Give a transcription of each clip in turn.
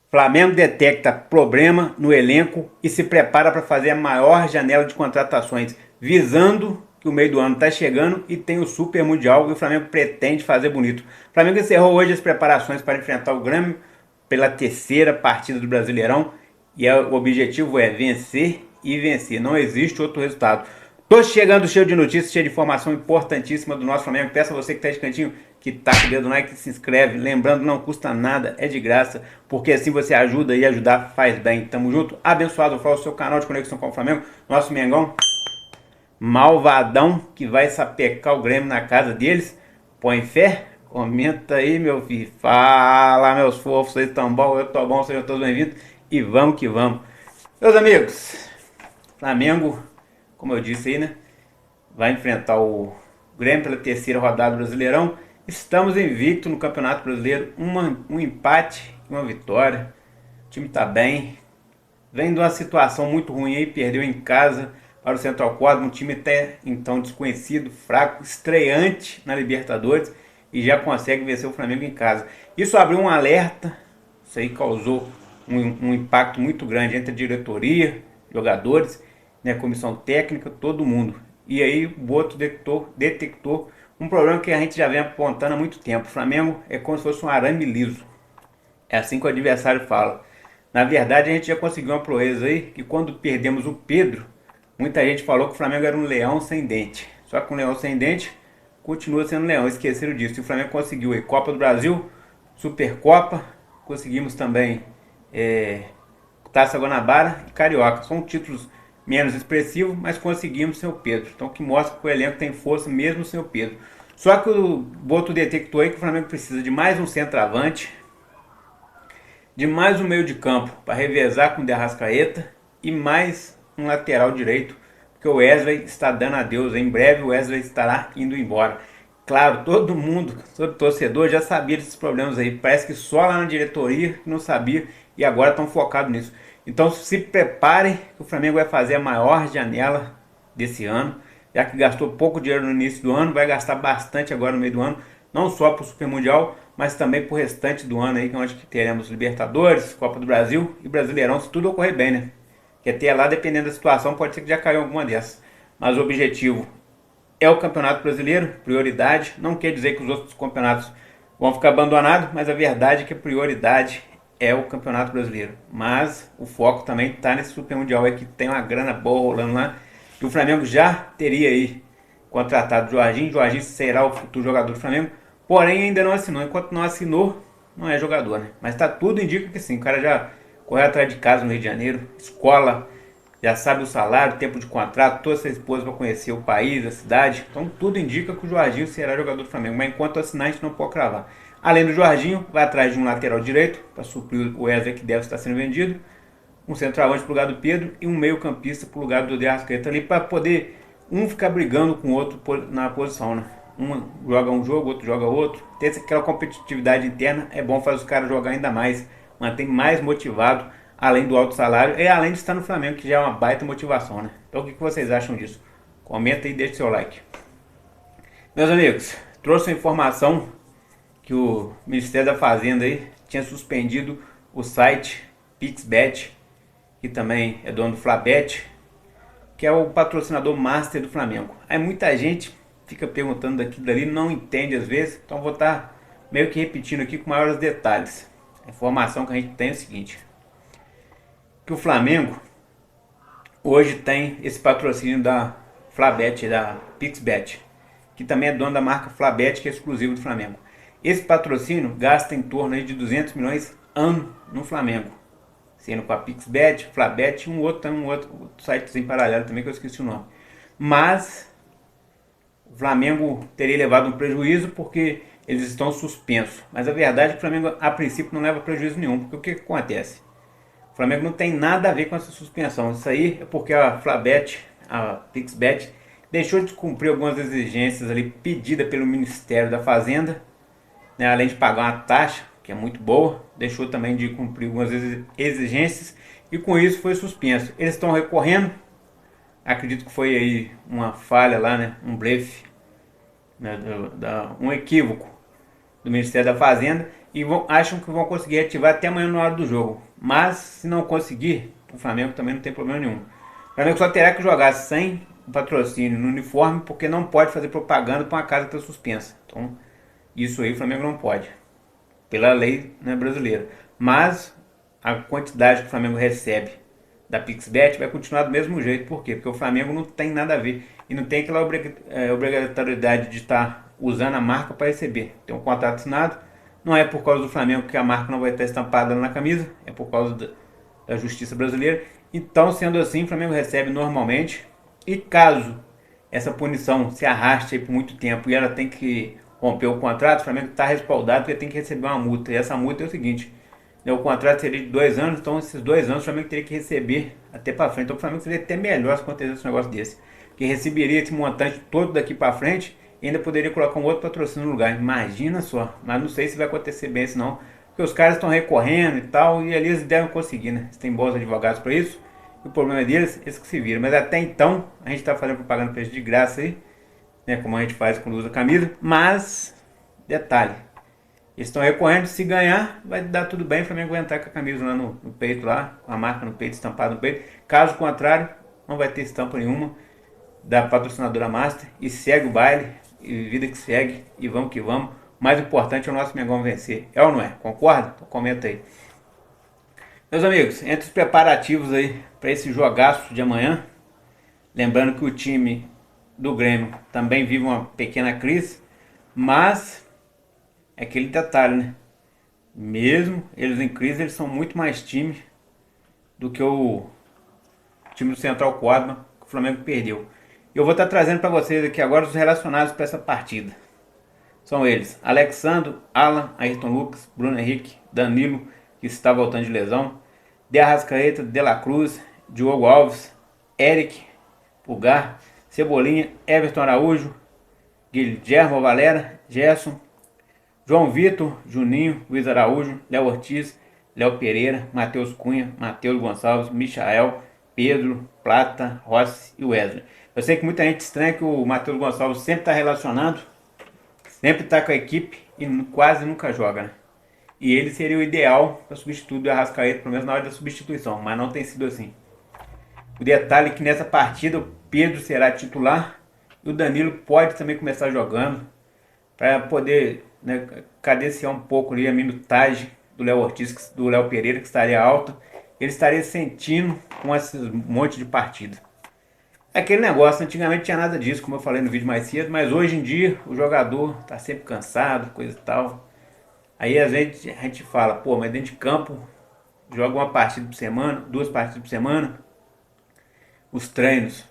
Flamengo detecta problema no elenco e se prepara para fazer a maior janela de contratações, visando que o meio do ano está chegando e tem o Super Mundial e o Flamengo pretende fazer bonito. O Flamengo encerrou hoje as preparações para enfrentar o Grêmio pela terceira partida do Brasileirão e o objetivo é vencer e vencer. Não existe outro resultado. Tô chegando cheio de notícias, cheio de informação importantíssima do nosso Flamengo. Peço a você que tá de cantinho, que tá com o dedo no like, que se inscreve. Lembrando, não custa nada, é de graça, porque assim você ajuda e ajudar faz bem. Tamo junto, abençoado, fala o seu canal de conexão com o Flamengo. Nosso Mengão, malvadão, que vai sapecar o Grêmio na casa deles. Põe fé? Comenta aí, meu filho. Fala, meus fofos, vocês estão bom, eu tô bom, sejam todos bem-vindos. E vamos que vamos. Meus amigos, Flamengo, como eu disse aí, né? Vai enfrentar o Grêmio pela terceira rodada do Brasileirão. Estamos invicto no Campeonato Brasileiro. Um empate e uma vitória. O time tá bem. Vem de uma situação muito ruim aí. Perdeu em casa para o Central Córdoba. Um time até então desconhecido, fraco, estreante na Libertadores. E já consegue vencer o Flamengo em casa. Isso abriu um alerta. Isso aí causou um impacto muito grande entre a diretoria, jogadores, né, comissão técnica, todo mundo. E aí o Boto detectou um problema que a gente já vem apontando há muito tempo. O Flamengo é como se fosse um arame liso. É assim que o adversário fala. Na verdade, a gente já conseguiu uma proeza aí, que quando perdemos o Pedro, muita gente falou que o Flamengo era um leão sem dente. Só que um leão sem dente continua sendo um leão, esqueceram disso. E o Flamengo conseguiu aí Copa do Brasil, Supercopa, conseguimos também Taça Guanabara e Carioca. São títulos menos expressivos, mas conseguimos sem o Pedro. Então que mostra que o elenco tem força mesmo sem o Pedro. Só que o Boto detectou aí que o Flamengo precisa de mais um centroavante, de mais um meio de campo para revezar com o De Arrascaeta e mais um lateral direito, porque o Wesley está dando adeus. Em breve o Wesley estará indo embora. Claro, todo mundo, todo torcedor já sabia desses problemas aí. Parece que só lá na diretoria que não sabia e agora estão focados nisso. Então se preparem que o Flamengo vai fazer a maior janela desse ano. Já que gastou pouco dinheiro no início do ano, vai gastar bastante agora no meio do ano. Não só para o Super Mundial, mas também para o restante do ano aí, que é onde teremos Libertadores, Copa do Brasil e Brasileirão, se tudo ocorrer bem, né? Que até lá, dependendo da situação, pode ser que já caiu alguma dessas. Mas o objetivo é o Campeonato Brasileiro, prioridade. Não quer dizer que os outros campeonatos vão ficar abandonados, mas a verdade é que a prioridade é o Campeonato Brasileiro. Mas o foco também está nesse Super Mundial aí, que tem uma grana boa rolando lá. E o Flamengo já teria aí contratado o Jorginho. Jorginho será o futuro jogador do Flamengo, porém ainda não assinou. Enquanto não assinou, não é jogador, né? Mas tá tudo indica que sim. O cara já correu atrás de casa no Rio de Janeiro, escola, já sabe o salário, tempo de contrato, trouxe a esposa para conhecer o país, a cidade. Então tudo indica que o Jorginho será jogador do Flamengo, mas enquanto assinar a gente não pode cravar. Além do Jorginho, vai atrás de um lateral direito para suprir o Wesley, que deve estar sendo vendido, um centroavante pro lugar do Pedro e um meio campista pro lugar do De Arrascaeta ali, para poder um ficar brigando com o outro na posição, né? Um joga um jogo, outro joga outro. Ter aquela competitividade interna é bom, faz os caras jogar ainda mais, mantém mais motivado, além do alto salário e além de estar no Flamengo, que já é uma baita motivação, né? Então o que vocês acham disso? Comenta e deixe seu like. Meus amigos, trouxe a informação que o Ministério da Fazenda aí tinha suspendido o site Pixbet, que também é dono do Flabet, que é o patrocinador master do Flamengo. Aí muita gente fica perguntando daqui e dali, não entende às vezes, então vou estar meio que repetindo aqui com maiores detalhes. A informação que a gente tem é o seguinte, que o Flamengo hoje tem esse patrocínio da Flabet, da Pixbet, que também é dono da marca Flabet, que é exclusivo do Flamengo. Esse patrocínio gasta em torno aí de 200 milhões ano no Flamengo, sendo com a Pixbet, Flabet e um outro site em paralelo também que eu esqueci o nome. Mas o Flamengo teria levado um prejuízo porque eles estão suspensos. Mas a verdade é que o Flamengo a princípio não leva prejuízo nenhum, porque o que acontece? O Flamengo não tem nada a ver com essa suspensão. Isso aí é porque a Flabet, a Pixbet, deixou de cumprir algumas exigências ali pedidas pelo Ministério da Fazenda, né? Além de pagar uma taxa, que é muito boa, deixou também de cumprir algumas exigências e com isso foi suspenso. Eles estão recorrendo, acredito que foi aí uma falha lá, né? Um blefe, né? Um equívoco do Ministério da Fazenda, e acham que vão conseguir ativar até amanhã na hora do jogo. Mas se não conseguir, o Flamengo também não tem problema nenhum. O Flamengo só terá que jogar sem o patrocínio no uniforme, porque não pode fazer propaganda para uma casa que está suspensa. Então, isso aí o Flamengo não pode, pela lei, né, brasileira. Mas a quantidade que o Flamengo recebe da PixBet vai continuar do mesmo jeito. Por quê? Porque o Flamengo não tem nada a ver e não tem aquela obrigatoriedade de estar usando a marca para receber. Tem um contrato assinado. Não é por causa do Flamengo que a marca não vai estar estampada na camisa, é por causa da justiça brasileira. Então, sendo assim, o Flamengo recebe normalmente. E caso essa punição se arraste aí por muito tempo e ela tem que romper o contrato, o Flamengo está respaldado porque tem que receber uma multa. E essa multa é o seguinte: né, o contrato seria de 2 anos, então esses 2 anos o Flamengo teria que receber até para frente. Então o Flamengo seria até melhor se acontecesse um negócio desse, que receberia esse montante todo daqui para frente e ainda poderia colocar um outro patrocínio no lugar. Imagina só, mas não sei se vai acontecer bem isso não, porque os caras estão recorrendo e tal, e ali eles devem conseguir, né? Eles têm bons advogados para isso, e o problema deles, eles que se viram. Mas até então, a gente está fazendo propaganda para eles de graça aí, né? Como a gente faz quando usa camisa, mas, detalhe, eles estão recorrendo, se ganhar, vai dar tudo bem, o Flamengo vai entrar com a camisa lá no peito, lá, com a marca no peito, estampada no peito. Caso contrário, não vai ter estampa nenhuma da patrocinadora Master, e segue o baile, e vida que segue, e vamos que vamos. O mais importante é o nosso Mengão vencer, é ou não é? Concorda? Então comenta aí. Meus amigos, entre os preparativos aí para esse jogaço de amanhã, lembrando que o time do Grêmio também vive uma pequena crise, mas é aquele detalhe, né? Mesmo eles em crise, eles são muito mais time do que o time do Central Córdoba, que o Flamengo perdeu. Eu vou estar trazendo para vocês aqui agora os relacionados para essa partida. São eles: Alexandro, Alan, Ayrton Lucas, Bruno Henrique, Danilo, que está voltando de lesão, De Arrascaeta, De La Cruz, Diogo Alves, Eric, Pulgar, Cebolinha, Everton Araújo, Guilherme Valera, Gerson, João Vitor, Juninho, Luiz Araújo, Léo Ortiz, Léo Pereira, Matheus Cunha, Matheus Gonçalves, Michael, Pedro, Plata, Rossi e Wesley. Eu sei que muita gente estranha que o Matheus Gonçalves sempre está relacionado, sempre está com a equipe e quase nunca joga, né? E ele seria o ideal para substituir o Arrascaeta, pelo menos na hora da substituição, mas não tem sido assim. O detalhe é que nessa partida o Pedro será titular e o Danilo pode também começar jogando para poder, né, cadenciar um pouco ali a minutagem do Léo Ortiz, do Léo Pereira, que estaria alta. Ele estaria sentindo com esse monte de partida. Aquele negócio, antigamente tinha nada disso, como eu falei no vídeo mais cedo, mas hoje em dia o jogador está sempre cansado, coisa e tal. Aí às vezes a gente fala, pô, mas dentro de campo joga uma partida por semana, 2 partidas por semana. Os treinos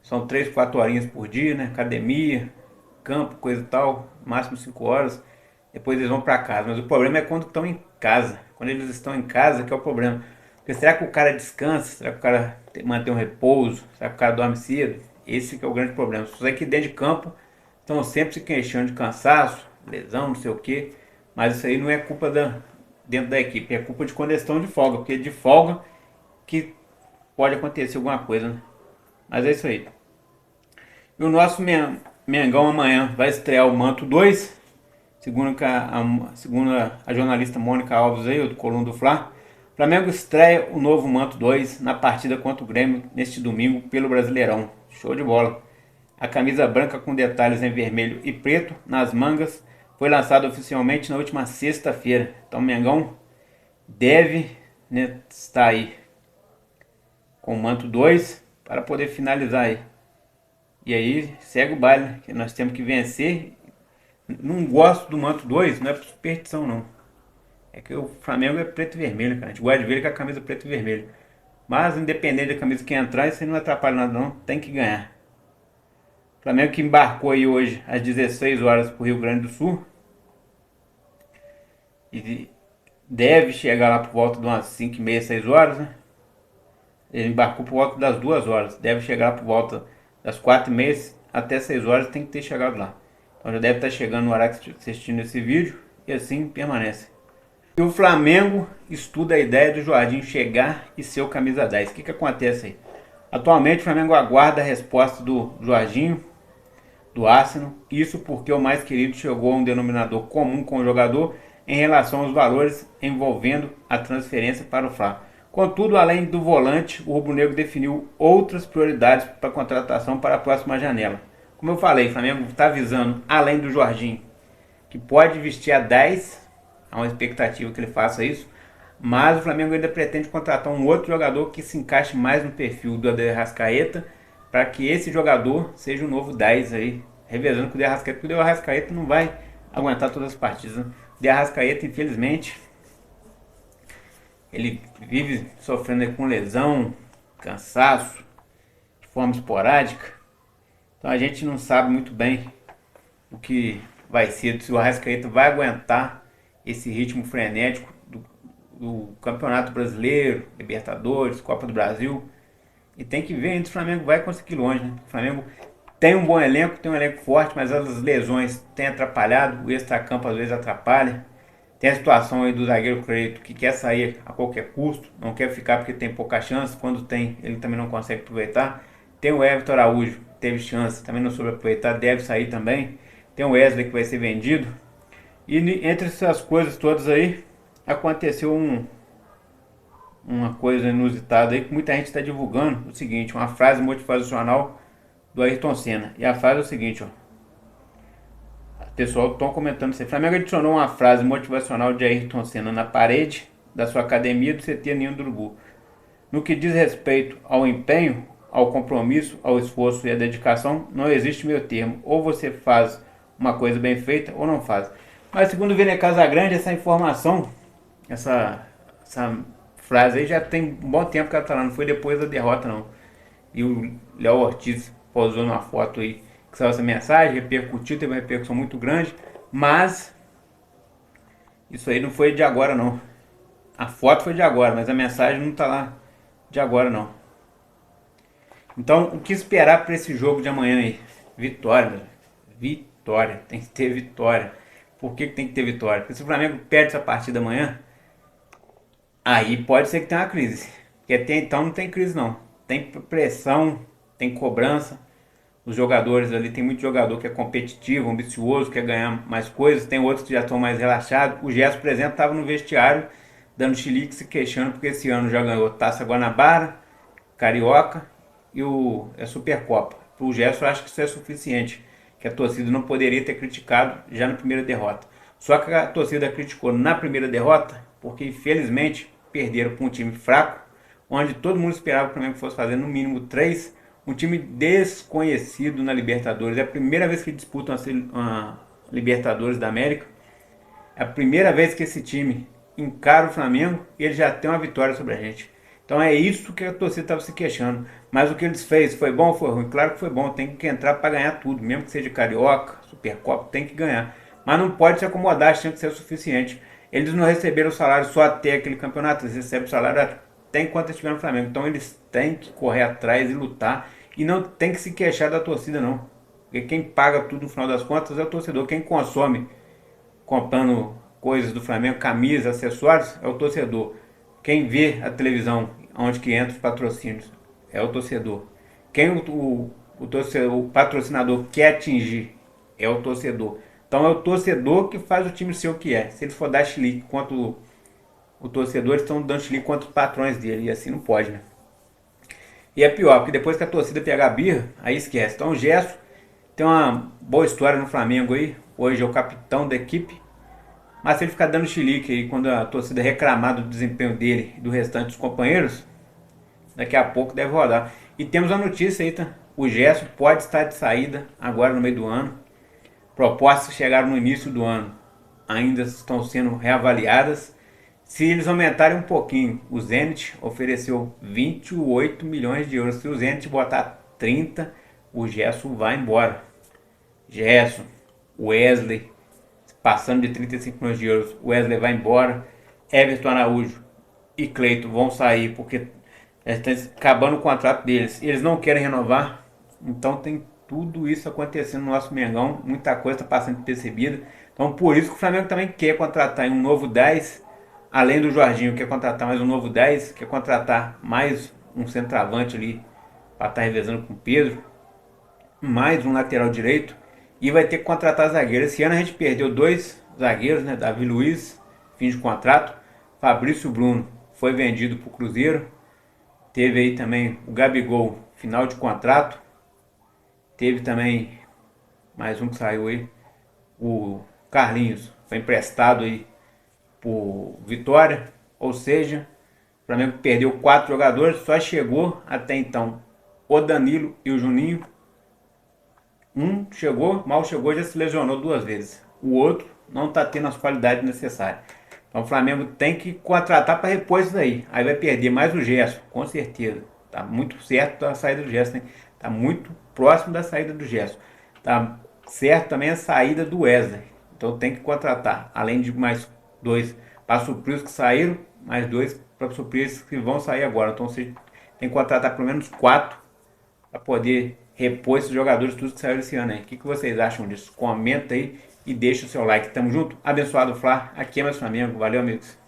são 3, 4 horinhas por dia, né? Academia, campo, coisa e tal, máximo 5 horas. Depois eles vão para casa. Mas o problema é quando estão em casa. Quando eles estão em casa que é o problema. Porque será que o cara descansa? Será que o cara mantém um repouso? Será que o cara dorme cedo? Esse que é o grande problema. Só que dentro de campo estão sempre se queixando de cansaço, lesão, não sei o que. Mas isso aí não é culpa dentro da equipe. É culpa de quando eles estão de folga. Porque de folga que pode acontecer alguma coisa, né? Mas é isso aí. E o nosso Mengão amanhã vai estrear o Manto 2. Segundo a jornalista Mônica Alves aí, do Coluna do Fla, o Flamengo estreia o novo Manto 2 na partida contra o Grêmio neste domingo pelo Brasileirão. Show de bola. A camisa branca com detalhes em vermelho e preto nas mangas foi lançada oficialmente na última sexta-feira. Então o Mengão deve, né, estar aí com o Manto 2 para poder finalizar aí. E aí segue o baile, que nós temos que vencer. Não gosto do Manto 2, não é por superstição não. É que o Flamengo é preto e vermelho, cara. A gente gosta de ver ele com a camisa preto e vermelho. Mas independente da camisa que entrar, isso aí não atrapalha nada não, tem que ganhar. O Flamengo que embarcou aí hoje às 16 horas para o Rio Grande do Sul. E deve chegar lá por volta de umas 5h30, 6 horas, né? Ele embarcou por volta das 2 horas. Deve chegar por volta das 4h30 até 6 horas, tem que ter chegado lá. Então já deve estar chegando no horário que você está assistindo esse vídeo. E assim permanece. E o Flamengo estuda a ideia do Jorginho chegar e ser o camisa 10. O que acontece aí? Atualmente o Flamengo aguarda a resposta do Jorginho, do Arsenal. Isso porque o mais querido chegou a um denominador comum com o jogador, em relação aos valores envolvendo a transferência para o Fla. Contudo, além do volante, o rubro-negro definiu outras prioridades para a contratação para a próxima janela. Como eu falei, o Flamengo está visando, além do Jorginho, que pode vestir a 10, há uma expectativa que ele faça isso, mas o Flamengo ainda pretende contratar um outro jogador que se encaixe mais no perfil do De Arrascaeta, para que esse jogador seja o novo 10 aí, revezando com o De Arrascaeta, porque o De Arrascaeta não vai aguentar todas as partidas, né? O De Arrascaeta, infelizmente, ele vive sofrendo com lesão, cansaço, de forma esporádica. Então a gente não sabe muito bem o que vai ser, se o Arrascaeta vai aguentar esse ritmo frenético do Campeonato Brasileiro, Libertadores, Copa do Brasil. E tem que ver se o Flamengo vai conseguir longe, né? O Flamengo tem um bom elenco, tem um elenco forte, mas as lesões têm atrapalhado, o extracampo às vezes atrapalha. Tem a situação aí do zagueiro Cleito, que quer sair a qualquer custo, não quer ficar porque tem pouca chance, quando tem ele também não consegue aproveitar. Tem o Everton Araújo, teve chance, também não soube aproveitar, deve sair também. Tem o Wesley que vai ser vendido. E entre essas coisas todas aí, aconteceu uma coisa inusitada aí que muita gente está divulgando. O seguinte, uma frase motivacional do Ayrton Senna. E a frase é o seguinte, ó. O pessoal estão comentando isso aí. O Flamengo adicionou uma frase motivacional de Ayrton Senna na parede da sua academia do CT Ninho do Urubu. No que diz respeito ao empenho, ao compromisso, ao esforço e à dedicação, não existe meio termo. Ou você faz uma coisa bem feita ou não faz. Mas segundo o Vene Casagrande, essa informação, essa frase aí já tem um bom tempo que ela tá lá, não foi depois da derrota não. E o Léo Ortiz posou numa foto aí que saiu essa mensagem, repercutiu, teve uma repercussão muito grande, mas isso aí não foi de agora não. A foto foi de agora, mas a mensagem não tá lá de agora não. Então, o que esperar para esse jogo de amanhã aí? Vitória, vitória, tem que ter vitória. Por que tem que ter vitória? Porque se o Flamengo perde essa partida amanhã, aí pode ser que tenha uma crise. Porque até então não tem crise não. Tem pressão, tem cobrança. Os jogadores ali, tem muito jogador que é competitivo, ambicioso, quer ganhar mais coisas. Tem outros que já estão mais relaxados. O Gerson, por exemplo, estava no vestiário dando chilique, se queixando, porque esse ano já ganhou Taça Guanabara, Carioca e a Supercopa. Para o Gerson, eu acho que isso é suficiente, que a torcida não poderia ter criticado já na primeira derrota. Só que a torcida criticou na primeira derrota, porque infelizmente perderam para um time fraco, onde todo mundo esperava que o Flamengo fosse fazer no mínimo 3, um time desconhecido na Libertadores. É a primeira vez que disputam a Libertadores da América. É a primeira vez que esse time encara o Flamengo e ele já tem uma vitória sobre a gente. Então é isso que a torcida estava se queixando. Mas o que eles fez foi bom ou foi ruim? Claro que foi bom, tem que entrar para ganhar tudo, mesmo que seja Carioca, Supercopa, tem que ganhar. Mas não pode se acomodar achando que isso é o suficiente. Eles não receberam o salário só até aquele campeonato, eles recebem o salário até enquanto estiver no Flamengo. Então eles têm que correr atrás e lutar. E não tem que se queixar da torcida não. Porque quem paga tudo no final das contas é o torcedor. Quem consome comprando coisas do Flamengo, camisas, acessórios, é o torcedor. Quem vê a televisão, onde que entra os patrocínios, é o torcedor. Quem o patrocinador quer atingir, é o torcedor. Então é o torcedor que faz o time ser o que é. Se ele for dar chilique contra o torcedor, eles estão dando chilique contra os patrões dele. E assim não pode, né? E é pior, porque depois que a torcida pegar a birra, aí esquece. Então o Gerson tem uma boa história no Flamengo aí. Hoje é o capitão da equipe. Mas se ele ficar dando chilique aí quando a torcida reclamar do desempenho dele e do restante dos companheiros, daqui a pouco deve rodar. E temos a notícia aí, tá? O Gerson pode estar de saída agora no meio do ano. Propostas que chegaram no início do ano ainda estão sendo reavaliadas. Se eles aumentarem um pouquinho, o Zenit ofereceu 28 milhões de euros. Se o Zenit botar 30, o Gerson vai embora. Gerson, Wesley, passando de 35 milhões de euros, o Wesley vai embora. Everton Araújo e Cleito vão sair porque estão acabando o contrato deles. Eles não querem renovar. Então tem tudo isso acontecendo no nosso Mengão. Muita coisa está passando despercebida. Então por isso que o Flamengo também quer contratar um novo 10. Além do Jorginho, quer contratar mais um novo 10. Quer contratar mais um centroavante ali para estar revezando com o Pedro. Mais um lateral direito. E vai ter que contratar zagueiro. Esse ano a gente perdeu dois zagueiros, né? Davi Luiz, fim de contrato. Fabrício Bruno foi vendido para o Cruzeiro. Teve aí também o Gabigol, final de contrato. Teve também mais um que saiu aí, o Carlinhos, foi emprestado aí por Vitória. Ou seja, o Flamengo perdeu 4 jogadores, só chegou até então o Danilo e o Juninho. Um chegou, mal chegou, já se lesionou 2 vezes. O outro não está tendo as qualidades necessárias. Então o Flamengo tem que contratar para repor isso daí. Aí vai perder mais o Gerson, com certeza. Tá muito certo a saída do Gerson, hein? Tá muito próximo da saída do Gerson. Tá certo também a saída do Wesley. Então tem que contratar. Além de mais 2 para suprir os que saíram, mais 2 para suprir os que vão sair agora. Então você tem que contratar pelo menos 4 para poder repor esses jogadores todos que saíram esse ano aí. O que vocês acham disso? Comenta aí e deixa o seu like. Tamo junto. Abençoado Fla. Aqui é mais Flamengo. Valeu, amigos.